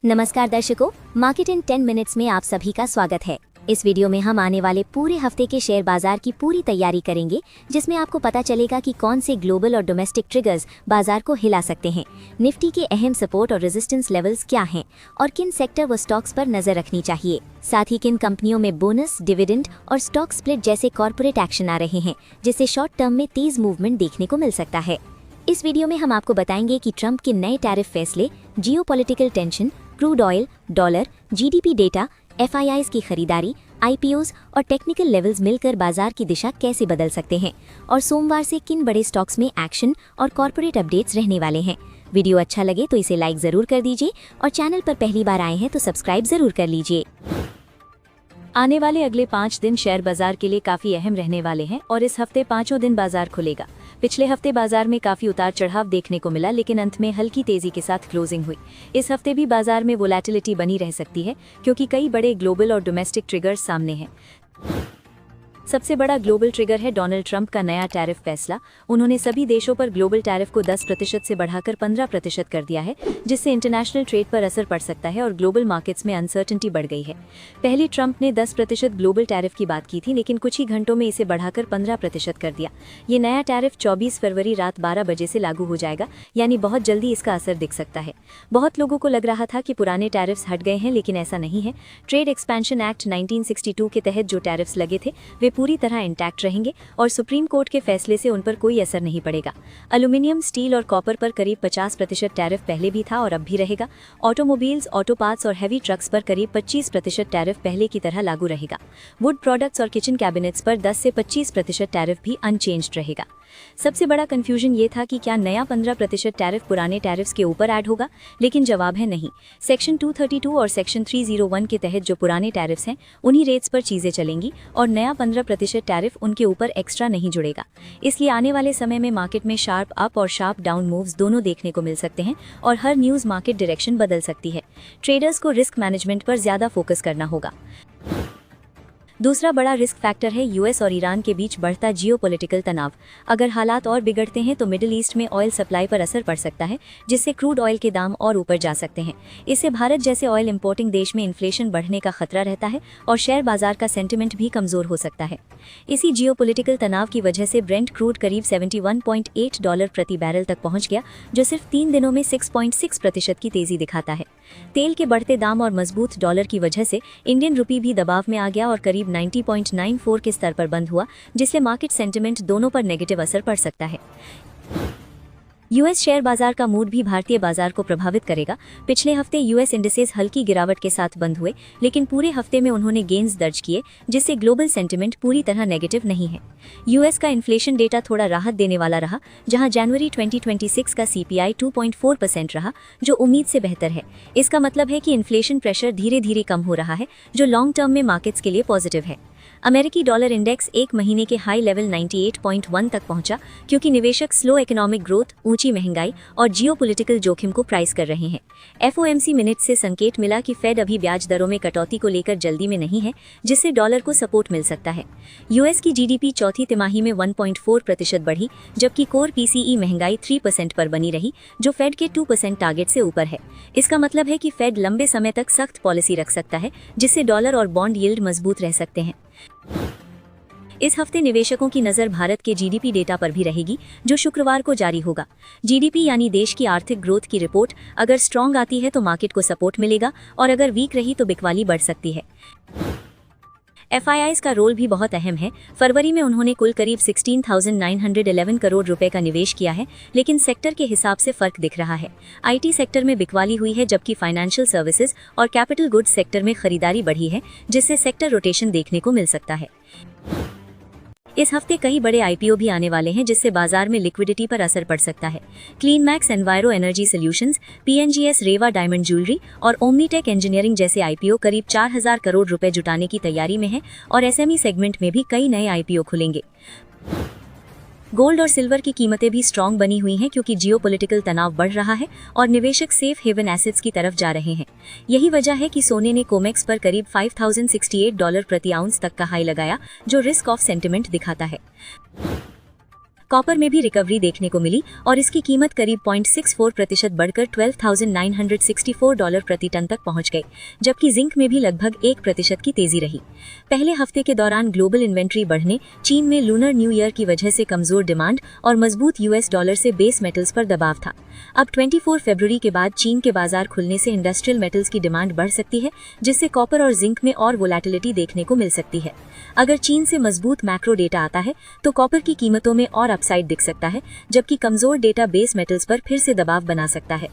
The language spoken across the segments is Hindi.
नमस्कार दर्शकों, मार्केट इन 10 मिनट्स में आप सभी का स्वागत है। इस वीडियो में हम आने वाले पूरे हफ्ते के शेयर बाजार की पूरी तैयारी करेंगे, जिसमें आपको पता चलेगा कि कौन से ग्लोबल और डोमेस्टिक ट्रिगर्स बाजार को हिला सकते हैं, निफ्टी के अहम सपोर्ट और रेजिस्टेंस लेवल्स क्या हैं और किन सेक्टर व स्टॉक्स पर नजर रखनी चाहिए। साथ ही किन कंपनियों में बोनस, डिविडेंड और स्टॉक स्प्लिट जैसे कॉर्पोरेट एक्शन आ रहे हैं, जिससे शॉर्ट टर्म में तेज मूवमेंट देखने को मिल सकता है। इस वीडियो में हम आपको बताएंगे कि ट्रंप के नए टैरिफ फैसले, geopolitical tension, crude oil, dollar, GDP data, FIIs की खरीदारी, आईपीओज और टेक्निकल लेवल्स मिलकर बाजार की दिशा कैसे बदल सकते हैं और सोमवार से किन बड़े स्टॉक्स में एक्शन और कॉर्पोरेट अपडेट्स रहने वाले हैं। वीडियो अच्छा लगे तो इसे लाइक जरूर कर दीजिए और चैनल पर पहली बार आए हैं तो सब्सक्राइब जरूर कर लीजिए। आने वाले अगले 5 दिन शेयर बाजार के लिए काफी अहम रहने वाले हैं और इस हफ्ते 5 दिन बाजार खुलेगा। पिछले हफ्ते बाजार में काफी उतार चढ़ाव देखने को मिला, लेकिन अंत में हल्की तेजी के साथ क्लोजिंग हुई। इस हफ्ते भी बाजार में वोलेटिलिटी बनी रह सकती है, क्योंकि कई बड़े ग्लोबल और डोमेस्टिक ट्रिगर्स सामने हैं। सबसे बड़ा ग्लोबल ट्रिगर है डोनाल्ड ट्रंप का नया टैरिफ फैसला। उन्होंने सभी देशों पर ग्लोबल टैरिफ को 10% से बढ़ाकर 15% कर दिया है, जिससे इंटरनेशनल ट्रेड पर असर पड़ सकता है और ग्लोबल मार्केट्स में अनसर्टेनिटी बढ़ गई है। पहले ट्रंप ने 10% ग्लोबल टैरिफ की बात की थी, लेकिन कुछ ही घंटों में इसे बढ़ाकर 15% कर दिया। ये नया टैरिफ 24 फरवरी रात 12 बजे से लागू हो जाएगा, यानी बहुत जल्दी इसका असर दिख सकता है। बहुत लोगों को लग रहा था कि पुराने टैरिफ्स हट गए हैं, लेकिन ऐसा नहीं है। ट्रेड एक्सपेंशन एक्ट 1962 के तहत जो टैरिफ्स लगे थे वे पूरी तरह इंटैक्ट रहेंगे और सुप्रीम कोर्ट के फैसले से उन पर कोई असर नहीं पड़ेगा। एल्यूमिनियम, स्टील और कॉपर पर करीब 50% टैरिफ पहले भी था और अब भी रहेगा। ऑटोमोबाइल्स, ऑटो पार्ट्स और हैवी ट्रक्स पर करीब 25% टैरिफ पहले की तरह लागू रहेगा। वुड प्रोडक्ट्स और किचन कैबिनेट्स पर 10 से 25% टैरिफ भी अनचेंज्ड रहेगा। सबसे बड़ा कंफ्यूजन ये था कि क्या नया 15% टैरिफ पुराने टैरिफ्स के ऊपर ऐड होगा, लेकिन जवाब है नहीं। सेक्शन 232 और सेक्शन 301 के तहत जो पुराने टैरिफ्स हैं उन्हीं रेट्स पर चीजें चलेंगी और नया 15% टैरिफ उनके ऊपर एक्स्ट्रा नहीं जुड़ेगा। इसलिए आने वाले समय में मार्केट में शार्प अप और शार्प डाउन मूव्स दोनों देखने को मिल सकते हैं और हर न्यूज मार्केट डायरेक्शन बदल सकती है। ट्रेडर्स को रिस्क मैनेजमेंट पर ज्यादा फोकस करना होगा। दूसरा बड़ा रिस्क फैक्टर है यूएस और ईरान के बीच बढ़ता जियोपॉलिटिकल तनाव। अगर हालात और बिगड़ते हैं तो मिडिल ईस्ट में ऑयल सप्लाई पर असर पड़ सकता है, जिससे क्रूड ऑयल के दाम और ऊपर जा सकते हैं। इससे भारत जैसे ऑयल इंपोर्टिंग देश में इन्फ्लेशन बढ़ने का खतरा रहता है और शेयर बाजार का सेंटिमेंट भी कमजोर हो सकता है। इसी जियोपॉलिटिकल तनाव की वजह से ब्रेंट क्रूड करीब $71.8 प्रति बैरल तक पहुंच गया, जो सिर्फ 3 दिनों में 6.6% की तेजी दिखाता है। तेल के बढ़ते दाम और मजबूत डॉलर की वजह से इंडियन रुपी भी दबाव में आ गया और करीब 90.94 के स्तर पर बंद हुआ, जिससे मार्केट सेंटिमेंट दोनों पर नेगेटिव असर पड़ सकता है। यूएस शेयर बाजार का मूड भी भारतीय बाजार को प्रभावित करेगा। पिछले हफ्ते यूएस इंडिसेस हल्की गिरावट के साथ बंद हुए, लेकिन पूरे हफ्ते में उन्होंने गेन्स दर्ज किए, जिससे ग्लोबल सेंटिमेंट पूरी तरह नेगेटिव नहीं है। यूएस का इन्फ्लेशन डेटा थोड़ा राहत देने वाला रहा, जहां जनवरी 2026 का सीपीआई 2.4% रहा, जो उम्मीद से बेहतर है। इसका मतलब है कि इन्फ्लेशन प्रेशर धीरे धीरे कम हो रहा है, जो लॉन्ग टर्म में मार्केट्स के लिए पॉजिटिव है। अमेरिकी डॉलर इंडेक्स एक महीने के हाई लेवल 98.1 तक पहुंचा, क्योंकि निवेशक स्लो इकोनॉमिक ग्रोथ, ऊंची महंगाई और जियोपॉलिटिकल जोखिम को प्राइस कर रहे हैं। एफओएमसी मिनट से संकेत मिला कि फेड अभी ब्याज दरों में कटौती को लेकर जल्दी में नहीं है, जिससे डॉलर को सपोर्ट मिल सकता है। यूएस की जीडीपी चौथी तिमाही में 1.4% बढ़ी, जबकि कोर पीसीई महंगाई 3% पर बनी रही, जो फेड के 2% टारगेट से ऊपर है। इसका मतलब है कि फेड लंबे समय तक सख्त पॉलिसी रख सकता है, जिससे डॉलर और बॉन्ड यील्ड मजबूत रह सकते हैं। इस हफ्ते निवेशकों की नजर भारत के जीडीपी डेटा पर भी रहेगी, जो शुक्रवार को जारी होगा। जीडीपी यानी देश की आर्थिक ग्रोथ की रिपोर्ट अगर स्ट्रॉन्ग आती है तो मार्केट को सपोर्ट मिलेगा और अगर वीक रही तो बिकवाली बढ़ सकती है। एफआईआईज का रोल भी बहुत अहम है। फरवरी में उन्होंने कुल करीब 16,911 करोड़ रुपए का निवेश किया है, लेकिन सेक्टर के हिसाब से फर्क दिख रहा है। आईटी सेक्टर में बिकवाली हुई है, जबकि फाइनेंशियल सर्विसेज और कैपिटल गुड्स सेक्टर में खरीदारी बढ़ी है, जिससे सेक्टर रोटेशन देखने को मिल सकता है। इस हफ्ते कई बड़े आईपीओ भी आने वाले हैं, जिससे बाजार में लिक्विडिटी पर असर पड़ सकता है। Clean Max Enviro Energy Solutions, PNGS Reva Diamond Jewellery और ओमनीटेक इंजीनियरिंग जैसे आईपीओ करीब 4,000 करोड़ रुपए जुटाने की तैयारी में है और एसएमई सेगमेंट में भी कई नए आईपीओ खुलेंगे। गोल्ड और सिल्वर की कीमतें भी स्ट्रॉन्ग बनी हुई हैं, क्योंकि जियोपॉलिटिकल तनाव बढ़ रहा है और निवेशक सेफ हेवन एसेट्स की तरफ जा रहे हैं। यही वजह है कि सोने ने कोमेक्स पर करीब $5,068 प्रति आउंस तक का हाई लगाया, जो रिस्क ऑफ सेंटिमेंट दिखाता है। कॉपर में भी रिकवरी देखने को मिली और इसकी कीमत करीब 0.64% बढ़कर $12,964 प्रति टन तक पहुंच गई, जबकि जिंक में भी लगभग 1% की तेजी रही। पहले हफ्ते के दौरान ग्लोबल इन्वेंट्री बढ़ने, चीन में लूनर न्यू ईयर की वजह से कमजोर डिमांड और मजबूत यूएस डॉलर से बेस मेटल्स पर दबाव था। अब 24 फरवरी के बाद चीन के बाजार खुलने से इंडस्ट्रियल मेटल्स की डिमांड बढ़ सकती है, जिससे कॉपर और जिंक में और वोलेटिलिटी देखने को मिल सकती है। अगर चीन से मजबूत मैक्रो डेटा आता है तो कॉपर की कीमतों में और अपसाइड दिख सकता है, जबकि कमजोर डेटा बेस मेटल्स पर फिर से दबाव बना सकता है।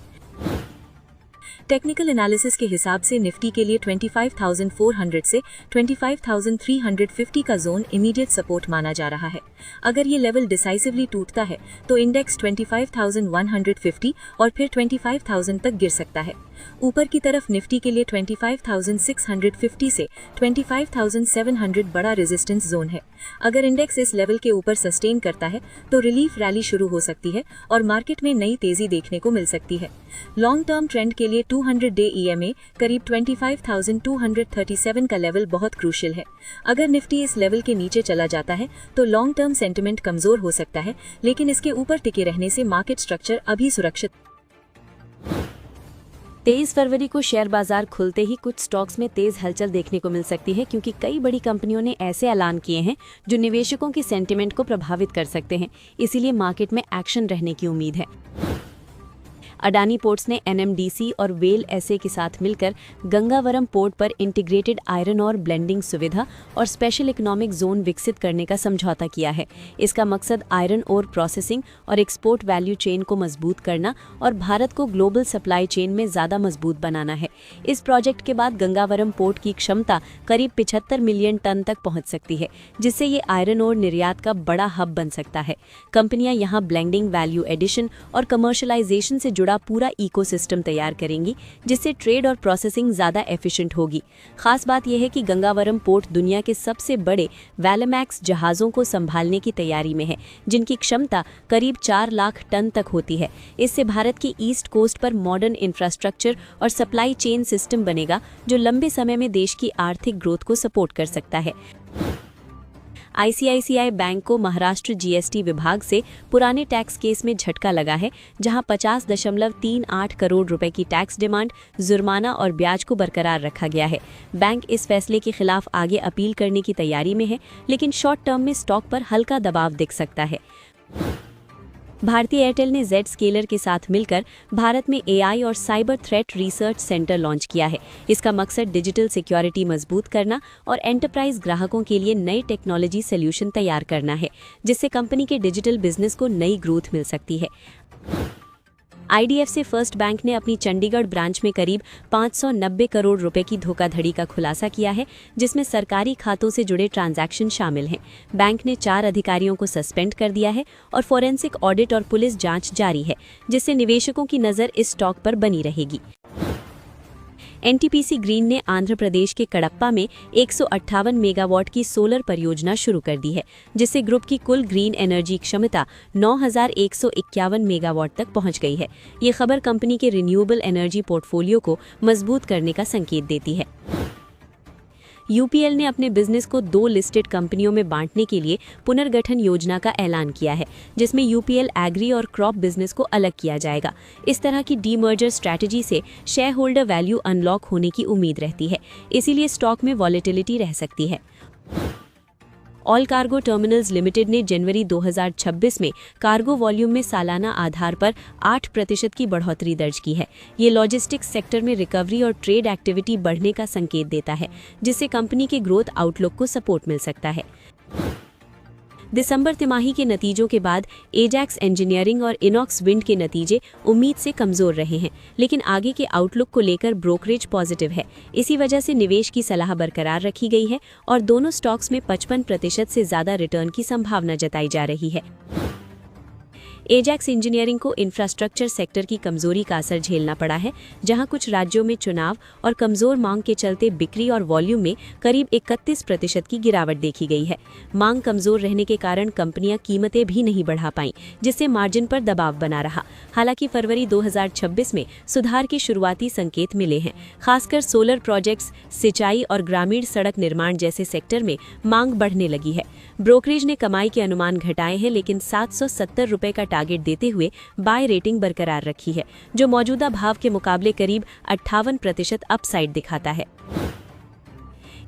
टेक्निकल एनालिसिस के हिसाब से निफ्टी के लिए 25,400 से 25,350 का जोन इमीडिएट सपोर्ट माना जा रहा है। अगर ये लेवल डिसाइसिवली टूटता है तो इंडेक्स 25,150 और फिर 25,000 तक गिर सकता है। ऊपर की तरफ निफ्टी के लिए 25,650 से 25,700 बड़ा रेजिस्टेंस जोन है। अगर इंडेक्स इस लेवल के ऊपर सस्टेन करता है तो रिलीफ रैली शुरू हो सकती है और मार्केट में नई तेजी देखने को मिल सकती है। लॉन्ग टर्म ट्रेंड के लिए 200 डे ईएमए करीब 25,237 का लेवल बहुत क्रूशियल है। अगर निफ्टी इस लेवल के नीचे चला जाता है तो लॉन्ग टर्म सेंटिमेंट कमजोर हो सकता है, लेकिन इसके ऊपर टिके रहने से मार्केट स्ट्रक्चर अभी सुरक्षित। 23 फरवरी को शेयर बाजार खुलते ही कुछ स्टॉक्स में तेज हलचल देखने को मिल सकती है, क्योंकि कई बड़ी कंपनियों ने ऐसे ऐलान किए हैं जो निवेशकों की सेंटिमेंट को प्रभावित कर सकते हैं। इसीलिए मार्केट में एक्शन रहने की उम्मीद है। अडानी पोर्ट्स ने एनएमडीसी और वेल एसए के साथ मिलकर गंगावरम पोर्ट पर इंटीग्रेटेड आयरन और ब्लेंडिंग सुविधा और स्पेशल इकोनॉमिक जोन विकसित करने का समझौता किया है। इसका मकसद आयरन और प्रोसेसिंग और एक्सपोर्ट वैल्यू चेन को मजबूत करना और भारत को ग्लोबल सप्लाई चेन में ज़्यादा मजबूत बनाना है। इस प्रोजेक्ट के बाद गंगावरम पोर्ट की क्षमता करीब 75 मिलियन टन तक पहुंच सकती है, जिससे ये आयरन और निर्यात का बड़ा हब बन सकता है। कंपनियां यहां ब्लेंडिंग, वैल्यू एडिशन और कमर्शलाइजेशन से जुड़ा पूरा इकोसिस्टम तैयार करेंगी, जिससे ट्रेड और प्रोसेसिंग ज़्यादा एफिशिएंट होगी। खास बात यह है कि गंगावरम पोर्ट दुनिया के सबसे बड़े वैलेमैक्स जहाज़ों को संभालने की तैयारी में है, जिनकी क्षमता करीब 4 लाख टन तक होती है। इससे भारत की ईस्ट कोस्ट पर मॉडर्न इंफ्रास्ट्रक्चर और सप्लाई चेन सिस्टम बनेगा, जो लंबे समय में देश की आर्थिक ग्रोथ को सपोर्ट कर सकता है। आईसीआईसीआई बैंक को महाराष्ट्र जीएसटी विभाग से पुराने टैक्स केस में झटका लगा है, जहां 50.38 करोड़ रुपए की टैक्स डिमांड, जुर्माना और ब्याज को बरकरार रखा गया है। बैंक इस फैसले के खिलाफ आगे अपील करने की तैयारी में है, लेकिन शॉर्ट टर्म में स्टॉक पर हल्का दबाव दिख सकता है। भारतीय एयरटेल ने जेड स्केलर के साथ मिलकर भारत में एआई और cyber threat research centre launch किया है। इसका मकसद डिजिटल सिक्योरिटी मजबूत करना और एंटरप्राइज ग्राहकों के लिए नई टेक्नोलॉजी सॉल्यूशन तैयार करना है, जिससे कंपनी के डिजिटल बिजनेस को नई ग्रोथ मिल सकती है। आईडीएफसी फर्स्ट बैंक ने अपनी चंडीगढ़ ब्रांच में करीब 590 करोड़ रुपए की धोखाधड़ी का खुलासा किया है, जिसमें सरकारी खातों से जुड़े ट्रांजैक्शन शामिल हैं। बैंक ने 4 अधिकारियों को सस्पेंड कर दिया है और फोरेंसिक ऑडिट और पुलिस जांच जारी है, जिससे निवेशकों की नज़र इस स्टॉक पर बनी रहेगी। एनटीपीसी ग्रीन ने आंध्र प्रदेश के कडप्पा में 158 मेगावाट की सोलर परियोजना शुरू कर दी है, जिससे ग्रुप की कुल ग्रीन एनर्जी क्षमता 9,151 मेगावाट तक पहुंच गई है। ये खबर कंपनी के रिन्यूएबल एनर्जी पोर्टफोलियो को मजबूत करने का संकेत देती है। यूपीएल ने अपने बिजनेस को 2 लिस्टेड कंपनियों में बांटने के लिए पुनर्गठन योजना का ऐलान किया है, जिसमें यूपीएल एग्री और क्रॉप बिजनेस को अलग किया जाएगा। इस तरह की डीमर्जर स्ट्रैटेजी से शेयर होल्डर वैल्यू अनलॉक होने की उम्मीद रहती है, इसीलिए स्टॉक में वॉलेटिलिटी रह सकती है। ऑल कार्गो टर्मिनल्स लिमिटेड ने जनवरी 2026 में कार्गो वॉल्यूम में सालाना आधार पर 8% की बढ़ोतरी दर्ज की है। ये लॉजिस्टिक्स सेक्टर में रिकवरी और ट्रेड एक्टिविटी बढ़ने का संकेत देता है, जिससे कंपनी के ग्रोथ आउटलुक को सपोर्ट मिल सकता है। दिसंबर तिमाही के नतीजों के बाद एजैक्स इंजीनियरिंग और इनॉक्स विंड के नतीजे उम्मीद से कमजोर रहे हैं, लेकिन आगे के आउटलुक को लेकर ब्रोकरेज पॉजिटिव है। इसी वजह से निवेश की सलाह बरकरार रखी गई है और दोनों स्टॉक्स में 55% से ज़्यादा रिटर्न की संभावना जताई जा रही है। एजैक्स इंजीनियरिंग को इंफ्रास्ट्रक्चर सेक्टर की कमजोरी का असर झेलना पड़ा है, जहां कुछ राज्यों में चुनाव और कमजोर मांग के चलते बिक्री और वॉल्यूम में करीब 31% की गिरावट देखी गई है। मांग कमजोर रहने के कारण कंपनियां कीमतें भी नहीं बढ़ा पाईं, जिससे मार्जिन पर दबाव बना रहा। हालांकि फरवरी 2026 में सुधार के शुरुआती संकेत मिले हैं। खासकर सोलर प्रोजेक्ट्स, सिंचाई और ग्रामीण सड़क निर्माण जैसे सेक्टर में मांग बढ़ने लगी है। ब्रोकरेज ने कमाई के अनुमान घटाए हैं, लेकिन 770 रुपए का टारगेट देते हुए बाय रेटिंग बरकरार रखी है, जो मौजूदा भाव के मुकाबले करीब 58% अपसाइड दिखाता है।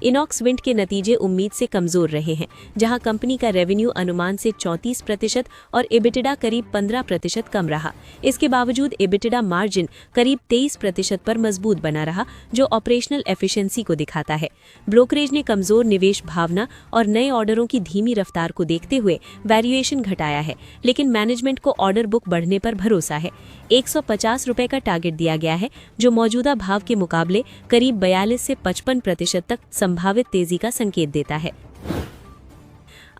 इनॉक्स विंड के नतीजे उम्मीद से कमजोर रहे हैं, जहां कंपनी का रेवेन्यू अनुमान से 34% और एबिटिडा करीब 15% कम रहा। इसके बावजूद एबिटिडा मार्जिन करीब 23% पर मजबूत बना रहा, जो ऑपरेशनल एफिशिएंसी को दिखाता है। ब्रोकरेज ने कमजोर निवेश भावना और नए ऑर्डरों की धीमी रफ्तार को देखते हुए वैल्यूएशन घटाया है, लेकिन मैनेजमेंट को ऑर्डर बुक बढ़ने पर भरोसा है। 150 रुपए का टारगेट दिया गया है, जो मौजूदा भाव के मुकाबले करीब 42 से 55% तक संभावित तेजी का संकेत देता है।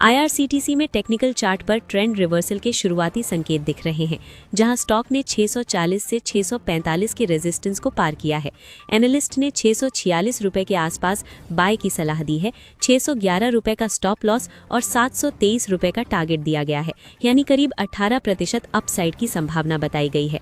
IRCTC में टेक्निकल चार्ट पर ट्रेंड रिवर्सल के शुरुआती संकेत दिख रहे हैं, जहां स्टॉक ने 640 से 645 के रेजिस्टेंस को पार किया है। एनालिस्ट ने 646 रुपए के आसपास बाय की सलाह दी है। 611 रुपए का स्टॉप लॉस और 723 रुपए का टारगेट दिया गया है, यानी करीब 18% अपसाइड की संभावना बताई गई है।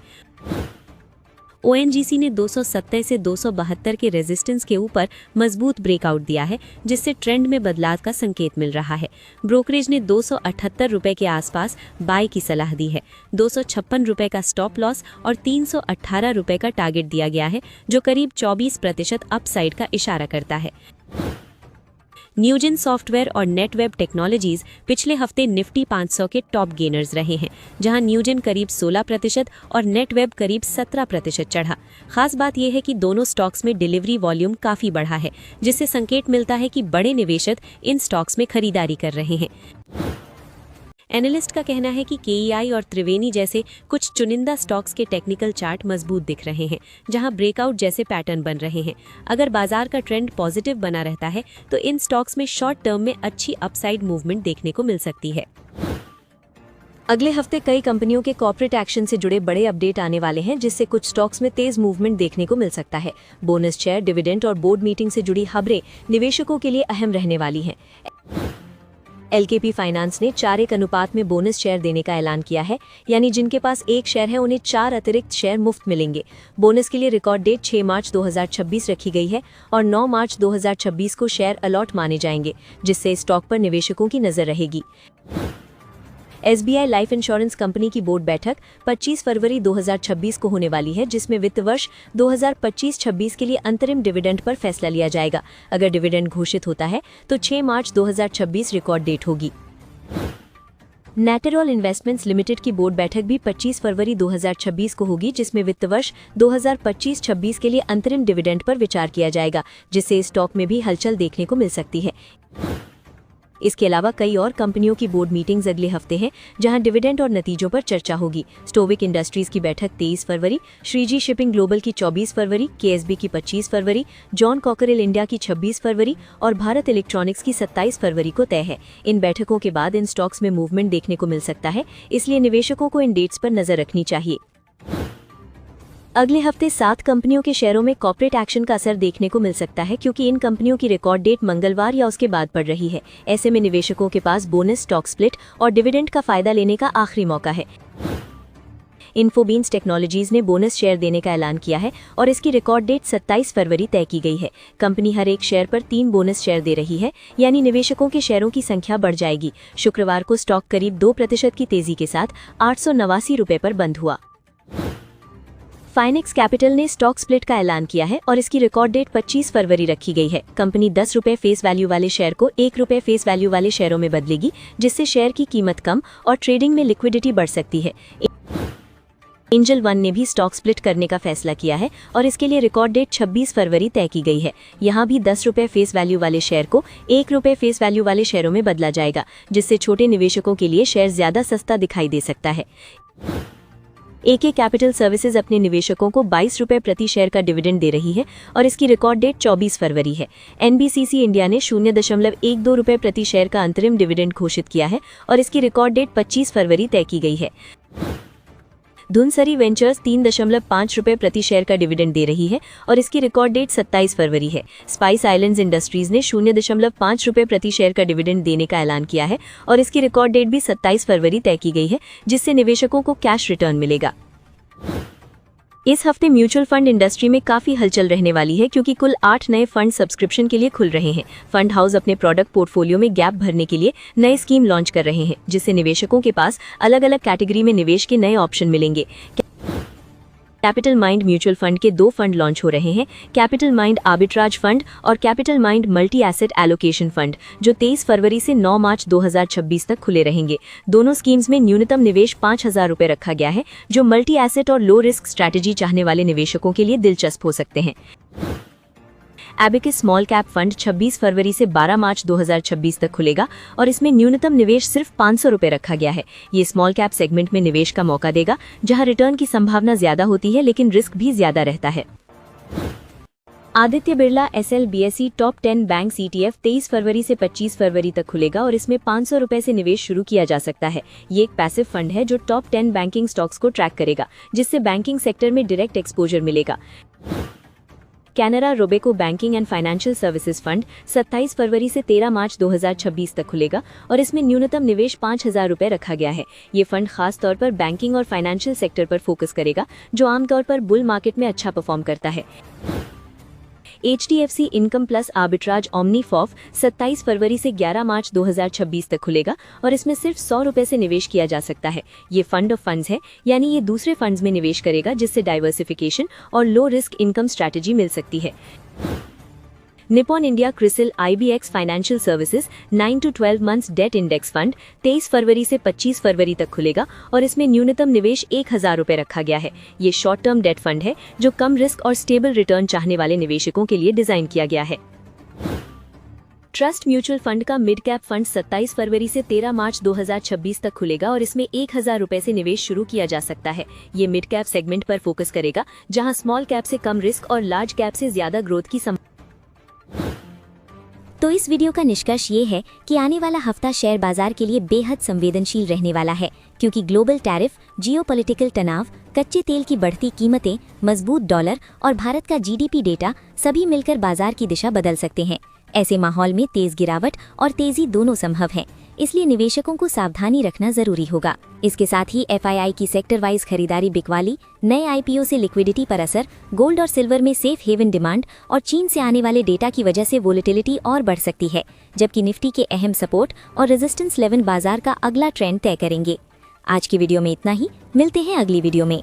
ONGC ने 270 से 272 के रेजिस्टेंस के ऊपर मजबूत ब्रेकआउट दिया है, जिससे ट्रेंड में बदलाव का संकेत मिल रहा है। ब्रोकरेज ने 278 रुपए के आसपास बाय की सलाह दी है। 256 रुपए का स्टॉप लॉस और 318 रुपए का टारगेट दिया गया है, जो करीब 24% अपसाइड का इशारा करता है। न्यूजेन सॉफ्टवेयर और नेटवेब टेक्नोलॉजीज पिछले हफ्ते निफ्टी 500 के टॉप गेनर्स रहे हैं, जहां न्यूजेन करीब 16% और नेटवेब करीब 17% चढ़ा। खास बात यह है कि दोनों स्टॉक्स में डिलीवरी वॉल्यूम काफी बढ़ा है, जिससे संकेत मिलता है कि बड़े निवेशक इन स्टॉक्स में खरीदारी कर रहे हैं। एनालिस्ट का कहना है कि KEI और त्रिवेणी जैसे कुछ चुनिंदा स्टॉक्स के टेक्निकल चार्ट मजबूत दिख रहे हैं, जहां ब्रेकआउट जैसे पैटर्न बन रहे हैं। अगर बाजार का ट्रेंड पॉजिटिव बना रहता है, तो इन स्टॉक्स में शॉर्ट टर्म में अच्छी अपसाइड मूवमेंट देखने को मिल सकती है। अगले हफ्ते कई कंपनियों के कॉर्पोरेट एक्शन से जुड़े बड़े अपडेट आने वाले हैं, जिससे कुछ स्टॉक्स में तेज मूवमेंट देखने को मिल सकता है। बोनस शेयर, डिविडेंड और बोर्ड मीटिंग से जुड़ी खबरें निवेशकों के लिए अहम रहने वाली हैं। LKP फाइनेंस ने 4:1 अनुपात में बोनस शेयर देने का ऐलान किया है, यानी जिनके पास 1 शेयर है उन्हें 4 अतिरिक्त शेयर मुफ्त मिलेंगे। बोनस के लिए रिकॉर्ड डेट 6 मार्च 2026 रखी गई है और 9 मार्च 2026 को शेयर अलॉट माने जाएंगे, जिससे स्टॉक पर निवेशकों की नजर रहेगी। SBI लाइफ इंश्योरेंस कंपनी की बोर्ड बैठक 25 फरवरी 2026 को होने वाली है, जिसमें वित्त वर्ष 2025-26 के लिए अंतरिम डिविडेंड पर फैसला लिया जाएगा। अगर डिविडेंड घोषित होता है तो 6 मार्च 2026 रिकॉर्ड डेट होगी। नेटरॉल इन्वेस्टमेंट्स लिमिटेड की बोर्ड बैठक भी 25 फरवरी 2026 को होगी, जिसमें वित्त वर्ष 2025-26 के लिए अंतरिम डिविडेंड पर विचार किया जाएगा, जिससे स्टॉक में भी हलचल देखने को मिल सकती है। इसके अलावा कई और कंपनियों की बोर्ड मीटिंग्स अगले हफ्ते हैं, जहां डिविडेंड और नतीजों पर चर्चा होगी। स्टोविक इंडस्ट्रीज की बैठक 23 फरवरी, श्रीजी शिपिंग ग्लोबल की 24 फरवरी, KSB की 25 फरवरी, जॉन कॉकरेल इंडिया की 26 फरवरी और भारत इलेक्ट्रॉनिक्स की 27 फरवरी को तय है। इन बैठकों के बाद इन स्टॉक्स में मूवमेंट देखने को मिल सकता है, इसलिए निवेशकों को इन डेट्स पर नजर रखनी चाहिए। अगले हफ्ते 7 कंपनियों के शेयरों में कॉर्पोरेट एक्शन का असर देखने को मिल सकता है, क्योंकि इन कंपनियों की रिकॉर्ड डेट मंगलवार या उसके बाद पड़ रही है। ऐसे में निवेशकों के पास बोनस, स्टॉक स्प्लिट और डिविडेंड का फायदा लेने का आखिरी मौका है। इन्फोबीन्स टेक्नोलॉजीज ने बोनस शेयर देने का ऐलान किया है और इसकी रिकॉर्ड डेट 27 फरवरी तय की गई है। कंपनी हर एक शेयर पर 3 बोनस शेयर दे रही है, यानी निवेशकों के शेयरों की संख्या बढ़ जाएगी। शुक्रवार को स्टॉक करीब 2% की तेजी के साथ 889 रुपए पर बंद हुआ। फाइनेक्स कैपिटल ने स्टॉक स्प्लिट का ऐलान किया है और इसकी रिकॉर्ड डेट 25 फरवरी रखी गई है। कंपनी 10 रुपए फेस वैल्यू वाले शेयर को 1 रुपए फेस वैल्यू वाले शेयरों में बदलेगी, जिससे शेयर की कीमत कम और ट्रेडिंग में लिक्विडिटी बढ़ सकती है। एंजल वन ने भी स्टॉक स्प्लिट करने का फैसला किया है और इसके लिए रिकॉर्ड डेट 26 फरवरी तय की गई है। यहाँ भी 10 रुपए फेस वैल्यू वाले शेयर को 1 रुपए फेस वैल्यू वाले शेयरों में बदला जाएगा, जिससे छोटे निवेशकों के लिए शेयर ज्यादा सस्ता दिखाई दे सकता है। AK कैपिटल सर्विसेज अपने निवेशकों को 22 रुपए प्रति शेयर का डिविडेंड दे रही है और इसकी रिकॉर्ड डेट 24 फरवरी है। NBCC इंडिया ने 0.12 रुपए प्रति शेयर का अंतरिम डिविडेंड घोषित किया है और इसकी रिकॉर्ड डेट 25 फरवरी तय की गई है। धुनसरी वेंचर्स 3.5 रुपये प्रति शेयर का डिविडेंड दे रही है और इसकी रिकॉर्ड डेट 27 फरवरी है। स्पाइस आइलैंड्स इंडस्ट्रीज ने 0.5 रुपये प्रति शेयर का डिविडेंड देने का ऐलान किया है और इसकी रिकॉर्ड डेट भी 27 फरवरी तय की गई है, जिससे निवेशकों को कैश रिटर्न मिलेगा। इस हफ्ते म्यूचुअल फंड इंडस्ट्री में काफी हलचल रहने वाली है क्योंकि कुल 8 नए फंड सब्सक्रिप्शन के लिए खुल रहे हैं। फंड हाउस अपने प्रोडक्ट पोर्टफोलियो में गैप भरने के लिए नए स्कीम लॉन्च कर रहे हैं, जिससे निवेशकों के पास अलग अलग कैटेगरी में निवेश के नए ऑप्शन मिलेंगे। कैपिटल माइंड म्यूचुअल फंड के 2 फंड लॉन्च हो रहे हैं, कैपिटल माइंड आर्बिट्राज फंड और capital mind multi asset allocation fund, जो 23 फरवरी से 9 मार्च 2026 तक खुले रहेंगे। दोनों स्कीम्स में न्यूनतम निवेश 5,000 रुपये रखा गया है, जो मल्टी एसेट और लो रिस्क स्ट्रैटेजी चाहने वाले निवेशकों के लिए दिलचस्प हो सकते हैं। एबिकस स्मॉल कैप फंड 26 फरवरी से 12 मार्च 2026 तक खुलेगा और इसमें न्यूनतम निवेश सिर्फ 500 रुपये रखा गया है। ये स्मॉल कैप सेगमेंट में निवेश का मौका देगा, जहां रिटर्न की संभावना ज्यादा होती है लेकिन रिस्क भी ज्यादा रहता है। Aditya Birla SL BSE top 10 bank ETF 23 फरवरी से 25 फरवरी तक खुलेगा और इसमें 500 रुपये से निवेश शुरू किया जा सकता है। ये एक पैसिव फंड है जो टॉप 10 बैंकिंग स्टॉक्स को ट्रैक करेगा, जिससे बैंकिंग सेक्टर में डायरेक्ट एक्सपोजर मिलेगा। Canara Robeco banking and financial services fund 27 फरवरी से 13 मार्च 2026 तक खुलेगा और इसमें न्यूनतम निवेश 5,000 रुपये रखा गया है। ये फंड खास तौर पर बैंकिंग और फाइनेंशियल सेक्टर पर फोकस करेगा, जो आमतौर पर बुल मार्केट में अच्छा परफॉर्म करता है। HDFC Income Plus Arbitrage Omni FoF 27 फरवरी से 11 मार्च 2026 तक खुलेगा और इसमें सिर्फ 100 रुपये से निवेश किया जा सकता है। ये फंड ऑफ फंड्स है, यानी ये दूसरे फंड्स में निवेश करेगा, जिससे डाइवर्सिफिकेशन और लो रिस्क इनकम स्ट्रैटेजी मिल सकती है। Nippon India CRISIL IBX financial services 9 to 12 months debt index fund 23 फरवरी से 25 फरवरी तक खुलेगा और इसमें न्यूनतम निवेश 1,000 रुपये रखा गया है। ये शॉर्ट टर्म डेट फंड है जो कम रिस्क और स्टेबल रिटर्न चाहने वाले निवेशकों के लिए डिजाइन किया गया है। ट्रस्ट म्यूचुअल फंड का मिड कैप फंड 27 फरवरी से 13 मार्च 2026 तक खुलेगा और इसमें 1,000 रुपये से निवेश शुरू किया जा सकता है। ये मिड कैप सेगमेंट पर फोकस करेगा, जहां स्मॉल कैप से कम रिस्क और लार्ज कैप से ज्यादा ग्रोथ की तो इस वीडियो का निष्कर्ष ये है कि आने वाला हफ्ता शेयर बाजार के लिए बेहद संवेदनशील रहने वाला है, क्योंकि ग्लोबल टैरिफ, जियोपॉलिटिकल तनाव, कच्चे तेल की बढ़ती कीमतें, मजबूत डॉलर और भारत का GDP डेटा सभी मिलकर बाजार की दिशा बदल सकते हैं। ऐसे माहौल में तेज गिरावट और तेजी दोनों संभव है, इसलिए निवेशकों को सावधानी रखना जरूरी होगा। इसके साथ ही FII की सेक्टर वाइज खरीदारी बिकवाली, नए IPO से लिक्विडिटी पर असर, गोल्ड और सिल्वर में सेफ हेवन डिमांड और चीन से आने वाले डेटा की वजह से वोलेटिलिटी और बढ़ सकती है, जबकि निफ्टी के अहम सपोर्ट और रेजिस्टेंस लेवल बाजार का अगला ट्रेंड तय करेंगे। आज की वीडियो में इतना ही, मिलते हैं अगली वीडियो में।